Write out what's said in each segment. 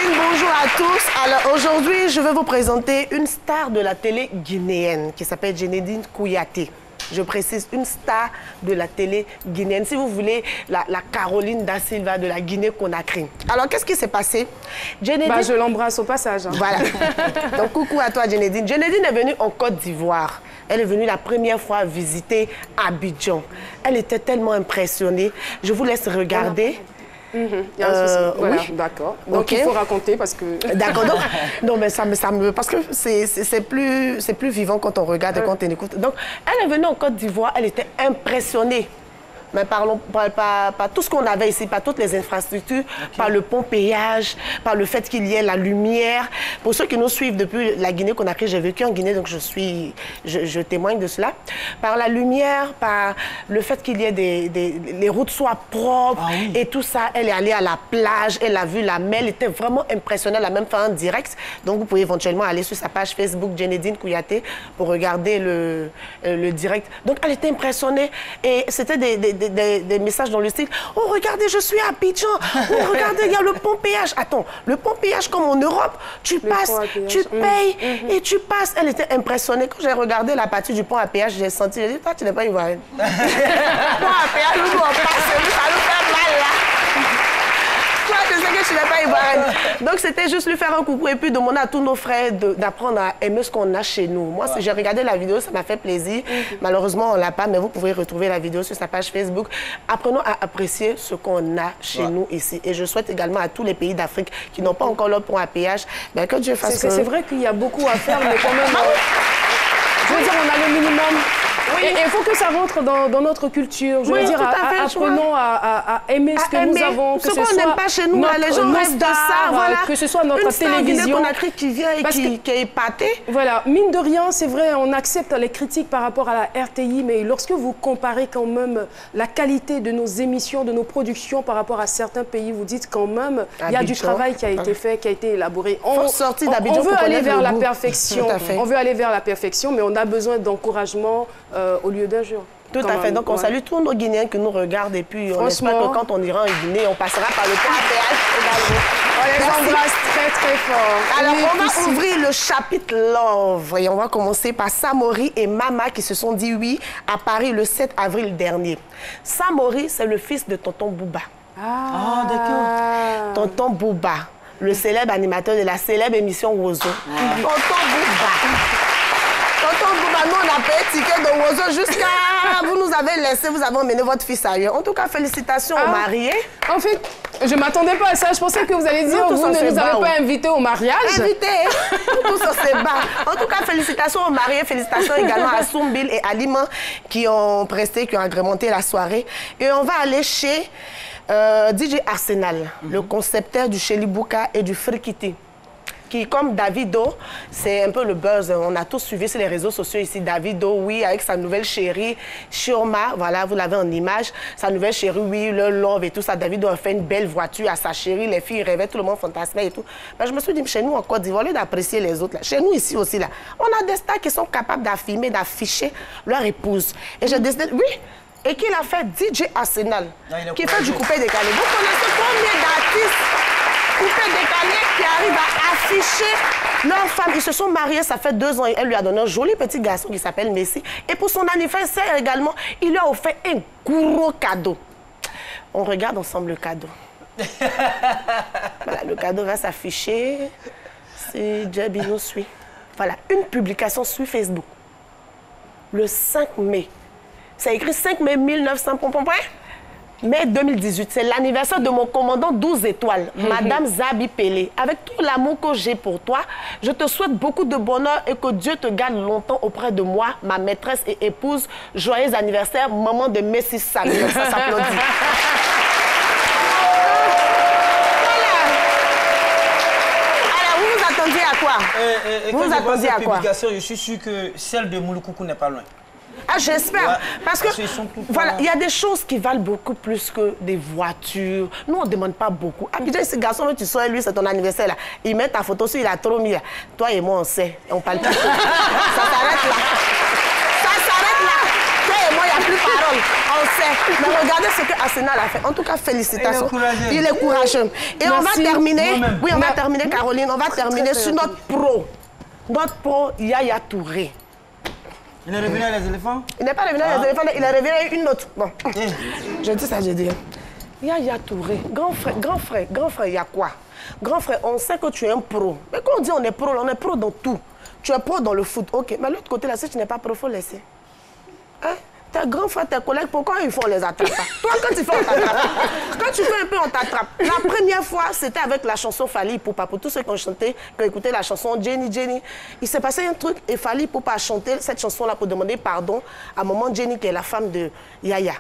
Geneviève, bonjour à tous. Alors aujourd'hui, je vais vous présenter une star de la télé guinéenne qui s'appelle Geneviève Kouyaté. Je précise, une star de la télé guinéenne. Si vous voulez, la Caroline da Silva de la Guinée-Conakry. Alors, qu'est-ce qui s'est passé? Je l'embrasse au passage. Hein. Voilà. Donc, coucou à toi, Geneviève. Geneviève est venue en Côte d'Ivoire. Elle est venue la première fois visiter Abidjan. Elle était tellement impressionnée. Je vous laisse regarder. Il y a un souci. Voilà, oui. d'accord. Donc, il faut raconter parce que... D'accord. Non, mais ça me... Parce que c'est plus vivant quand on regarde et quand on écoute. Donc, elle est venue en Côte d'Ivoire. Elle était impressionnée. Mais parlons par tout ce qu'on avait ici, par toutes les infrastructures, par le pont-péage, par le fait qu'il y ait la lumière. Pour ceux qui nous suivent depuis la Guinée-Conakry, j'ai vécu en Guinée, donc je témoigne de cela. Par la lumière, par le fait qu'il y ait les routes soient propres et tout ça. Elle est allée à la plage, elle a vu la mer, elle était vraiment impressionnée, elle a même fait un direct. Donc vous pouvez éventuellement aller sur sa page Facebook, Geneviève Kouyaté, pour regarder le direct. Donc elle était impressionnée et c'était des messages dans le style « Oh, regardez, je suis à Abidjan. Oh, regardez, il y a le pont-péage. » Attends, le pont-péage comme en Europe, tu passes, tu payes et tu passes. Elle était impressionnée. Quand j'ai regardé la partie du pont à péage, j'ai senti, j'ai dit « Toi, tu n'es pas ivoirienne. » Pont à péage, nous, on passe, ça nous fait mal, là. Toi, tu sais que tu n'es pas ivoirienne. Donc, c'était juste lui faire un coucou et puis demander à tous nos frères d'apprendre à aimer ce qu'on a chez nous. Moi, j'ai regardé la vidéo, ça m'a fait plaisir. Malheureusement, on ne l'a pas, mais vous pouvez retrouver la vidéo sur sa page Facebook. Apprenons à apprécier ce qu'on a chez nous ici. Et je souhaite également à tous les pays d'Afrique qui n'ont pas encore leur pont à péage, ben, que Dieu fasse. C'est vrai qu'il y a beaucoup à faire, mais quand même... Je veux dire, on a le minimum. Oui. Et il faut que ça rentre dans notre culture. Je veux dire, apprenons à aimer ce que nous avons. Ce qu'on n'aime pas chez nous, les gens restent de ça. Voilà. Que ce soit notre télévision. Une qui vient et qui est épatée. Voilà, mine de rien, c'est vrai, on accepte les critiques par rapport à la RTI, mais lorsque vous comparez quand même la qualité de nos émissions, de nos productions par rapport à certains pays, vous dites quand même, il y a du travail qui a été fait, qui a été élaboré. On veut aller vers la perfection. On veut aller vers la perfection, mais on a besoin d'encouragement au lieu d'injures. Tout à fait. Donc, on salue tous nos Guinéens qui nous regardent et puis on espère que quand on ira en Guinée, on passera par le pont à péage également. On les embrasse très, très fort. Alors, on va ouvrir le chapitre Love et on va commencer par Samori et Mama qui se sont dit oui à Paris le 7 avril dernier. Samori, c'est le fils de Tonton Bouba. Ah, d'accord. Tonton Bouba, le célèbre animateur de la célèbre émission Wozo. Tonton Bouba. Tonton Bouba, nous, on a payé ticket de Wozo jusqu'à... Vous nous avez laissé, vous avez emmené votre fils ailleurs. En tout cas, félicitations aux mariés. En fait, je ne m'attendais pas à ça. Je pensais que vous allez dire vous ne nous avez pas invités au mariage. Invités. Tous on se bat. En tout cas, félicitations aux mariés. Félicitations également à Soumbil et Alima qui ont presté, qui ont agrémenté la soirée. Et on va aller chez DJ Arsenal, le concepteur du Chelibouka et du Frikiti. Qui, comme Davido, c'est un peu le buzz. On a tous suivi sur les réseaux sociaux ici. Davido, oui, avec sa nouvelle chérie, Chioma, voilà, vous l'avez en image. Sa nouvelle chérie, oui, le love et tout ça. Davido a fait une belle voiture à sa chérie. Les filles rêvaient, tout le monde fantasmait et tout. Ben, je me suis dit, chez nous, en Côte d'Ivoire, au lieu d'apprécier les autres, là, chez nous, ici aussi, là, on a des stars qui sont capables d'affirmer, d'afficher leur épouse. Et j'ai décidé, oui, et qu'il a fait DJ Arsenal, qui fait du coupé-décalé. Vous connaissez combien d'artistes coupé-décalé qui arrivent à afficher leurs femmes? Ils se sont mariés, ça fait 2 ans. Elle lui a donné un joli petit garçon qui s'appelle Messi. Et pour son anniversaire également, il lui a offert un gros cadeau. On regarde ensemble le cadeau. Voilà, le cadeau va s'afficher. Si Djebi nous suit. Voilà, une publication sur Facebook. Le 5 mai. C'est écrit 5 mai 1900. Mai 2018, c'est l'anniversaire de mon commandant 12 étoiles, Madame Zabi Pelé. Avec tout l'amour que j'ai pour toi, je te souhaite beaucoup de bonheur et que Dieu te garde longtemps auprès de moi, ma maîtresse et épouse. Joyeux anniversaire, maman de Messi Samuel. Ça s'applaudit. Alors, vous vous attendiez à quoi? Vous vous attendiez à quoi? Je suis sûr que celle de Mouloukoukou n'est pas loin. Ah, j'espère. Parce que, voilà, il y a des choses qui valent beaucoup plus que des voitures. Nous, on ne demande pas beaucoup. Ah, putain, ce garçon, tu sois lui, c'est ton anniversaire, là. Il met ta photo sur, il a trop mis, là. Toi et moi, on sait. On parle plus. Ça s'arrête là. Ça s'arrête là. Toi et moi, il n'y a plus parole. on sait. Mais regardez ce que Arsenal a fait. En tout cas, félicitations. Il est courageux. Et on va terminer, oui, on va terminer, Caroline, on va terminer sur notre pro. Notre pro, Yaya Touré. Il est revenu à les éléphants? Il n'est pas revenu à les éléphants, il est revenu à une autre. Bon, je dis ça, je dis. Yaya Touré, grand frère, il y a quoi? Grand frère, on sait que tu es un pro. Mais quand on dit on est pro dans tout. Tu es pro dans le foot, ok. Mais l'autre côté, là, si tu n'es pas pro, il faut laisser. Hein? Tes grands frères, tes collègues, pourquoi ils font les attrape? Toi, quand tu fais, on t'attrape. Quand tu fais un peu, on t'attrape. La première fois, c'était avec la chanson Fally Ipupa. Pour tous ceux qui ont chanté, qui ont écouté la chanson Jenny, Jenny, il s'est passé un truc et Fally Ipupa a chanté cette chanson-là pour demander pardon à maman Jenny, qui est la femme de Yaya.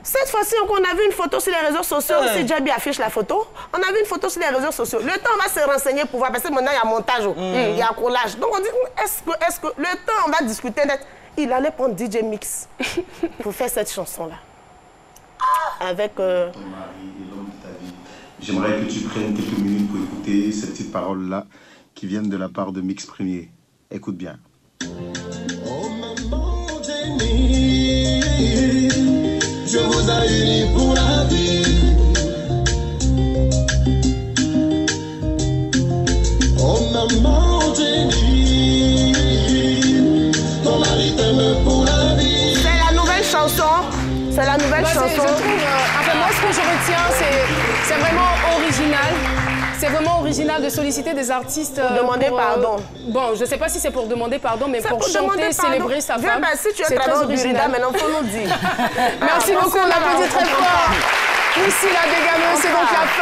Cette fois-ci, on a vu une photo sur les réseaux sociaux. Si Jabi affiche la photo, on a vu une photo sur les réseaux sociaux. Le temps, on va se renseigner pour voir, parce que maintenant, il y a montage, il y a collage. Donc, on dit, est-ce que le temps, on va discuter d'être... Il allait prendre DJ Mix pour faire cette chanson-là. Avec... Ton mari et l'homme de ta vie. J'aimerais que tu prennes quelques minutes pour écouter ces petites paroles-là qui viennent de la part de Mix Premier. Écoute bien. Oh, maman Jenny, je vous ai unis pour la vie. Oh maman Jenny, ton mari t'aime pour la vie. C'est la nouvelle chanson. C'est la nouvelle chanson. Je trouve, enfin, moi, ce que je retiens, c'est vraiment original. C'est vraiment original de solliciter des artistes pour demander pardon. Bon, je ne sais pas si c'est pour demander pardon, mais pour chanter, célébrer sa femme. Si tu es très original, maintenant, il faut nous dire. Merci beaucoup, on applaudit très fort. Priscilla Degameau, c'est donc la fin.